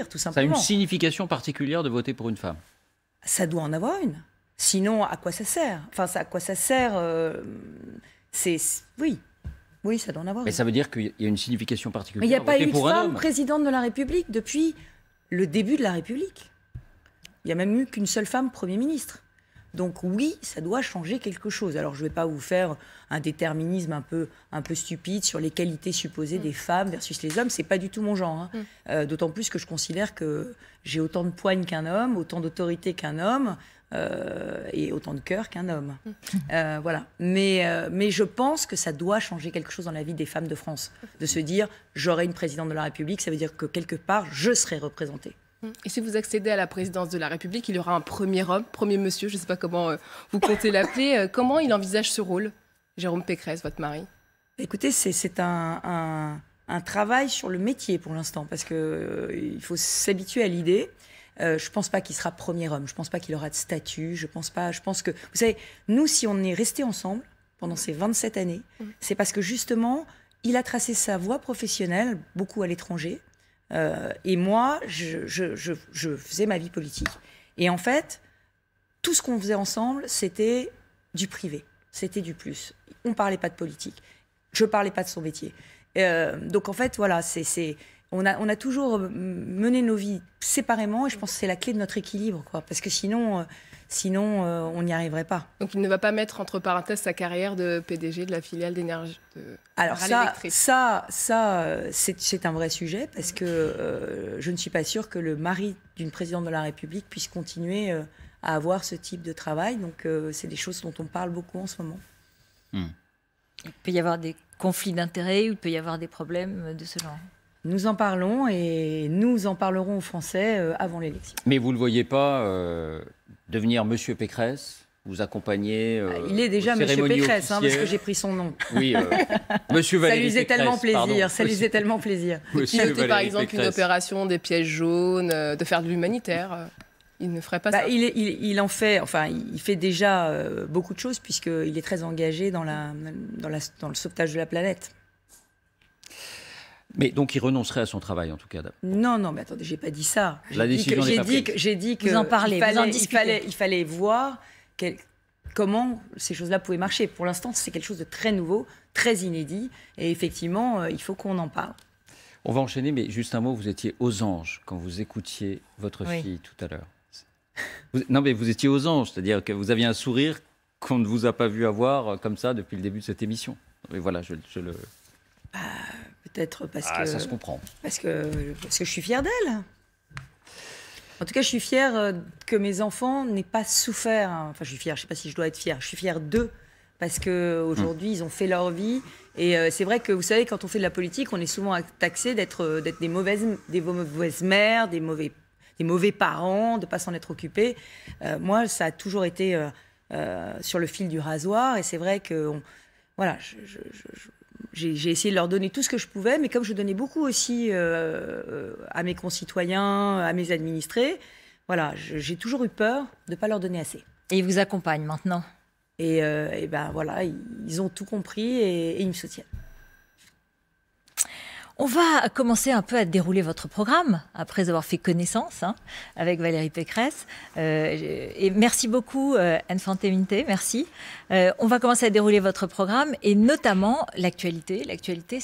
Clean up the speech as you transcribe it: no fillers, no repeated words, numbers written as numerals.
tout Ça a une simplement. signification particulière de voter pour une femme? Ça doit en avoir une. Sinon, à quoi ça sert? Enfin, à quoi ça sert oui. Oui, ça doit en avoir Mais une. ça veut dire qu'il y a une signification Mais particulière il n'y a à pas voter eu de pour un femme homme. présidente de la République depuis le début de la République. Il n'y a même eu qu'une seule femme Premier ministre. Donc oui, ça doit changer quelque chose. Alors je ne vais pas vous faire un déterminisme un peu stupide sur les qualités supposées des femmes versus les hommes. C'est pas du tout mon genre. Hein. D'autant plus que je considère que j'ai autant de poigne qu'un homme, autant d'autorité qu'un homme et autant de cœur qu'un homme. Voilà. Mais je pense que ça doit changer quelque chose dans la vie des femmes de France. De se dire, j'aurai une présidente de la République, ça veut dire que quelque part, je serai représentée. Et si vous accédez à la présidence de la République, il y aura un premier homme, premier monsieur, je ne sais pas comment vous comptez l'appeler. Comment il envisage ce rôle, Jérôme Pécresse, votre mari? Écoutez, c'est un travail sur le métier pour l'instant, parce qu'il faut s'habituer à l'idée. Je ne pense pas qu'il sera premier homme, je ne pense pas qu'il aura de statut, je pense que... Vous savez, nous, si on est restés ensemble pendant ces 27 années, c'est parce que justement, il a tracé sa voie professionnelle, beaucoup à l'étranger. Et moi, je faisais ma vie politique. Et en fait, tout ce qu'on faisait ensemble, c'était du privé, c'était du plus. On ne parlait pas de politique, je ne parlais pas de son métier. Donc en fait, voilà, on a toujours mené nos vies séparément, et je pense que c'est la clé de notre équilibre, quoi, parce que sinon on n'y arriverait pas. Donc il ne va pas mettre entre parenthèses sa carrière de PDG de la filiale d'énergie. Alors c'est un vrai sujet, parce que je ne suis pas sûre que le mari d'une présidente de la République puisse continuer à avoir ce type de travail. Donc c'est des choses dont on parle beaucoup en ce moment. Il peut y avoir des conflits d'intérêts, ou il peut y avoir des problèmes de ce genre. Nous en parlons, et nous en parlerons aux Français avant l'élection. Mais vous ne le voyez pas devenir Monsieur Pécresse, vous accompagner il est déjà Monsieur Pécresse, hein, parce que j'ai pris son nom. Oui, Monsieur Valéry Ça lui faisait Pécresse, tellement plaisir, pardon. ça lui faisait tellement plaisir. Piloter par exemple Pécresse. une opération des pièges jaunes, de faire de l'humanitaire. Il ne ferait pas ça. Il en fait, enfin, il fait déjà beaucoup de choses, puisqu'il est très engagé dans le sauvetage de la planète. Mais donc il renoncerait à son travail en tout cas. Non, mais attendez, j'ai pas dit ça. La décision n'est pas prise. J'ai dit que vous en parlez, il fallait voir comment ces choses-là pouvaient marcher. Pour l'instant, c'est quelque chose de très nouveau, très inédit, et effectivement, il faut qu'on en parle. On va enchaîner, mais juste un mot, vous étiez aux anges quand vous écoutiez votre fille tout à l'heure. Non, mais vous étiez aux anges, c'est-à-dire que vous aviez un sourire qu'on ne vous a pas vu avoir comme ça depuis le début de cette émission. Et voilà, je le... Peut-être parce que... ça se comprend. Parce que je suis fière d'elle. En tout cas, je suis fière que mes enfants n'aient pas souffert. Enfin, je suis fière, je ne sais pas si je dois être fière. Je suis fière d'eux, parce qu'aujourd'hui, ils ont fait leur vie. Et c'est vrai que, vous savez, quand on fait de la politique, on est souvent taxé d'être des mauvaises mères, des mauvais parents, de ne pas s'en être occupés. Moi, ça a toujours été sur le fil du rasoir. Et c'est vrai que... voilà, j'ai essayé de leur donner tout ce que je pouvais, mais comme je donnais beaucoup aussi à mes concitoyens, à mes administrés, voilà, j'ai toujours eu peur de ne pas leur donner assez. Et ils vous accompagnent maintenant? Et ben voilà, ils ont tout compris, et ils me soutiennent. On va commencer un peu à dérouler votre programme, après avoir fait connaissance avec Valérie Pécresse. Et merci beaucoup, Anne Fanté-Minte, merci. On va commencer à dérouler votre programme, et notamment l'actualité. L'actualité,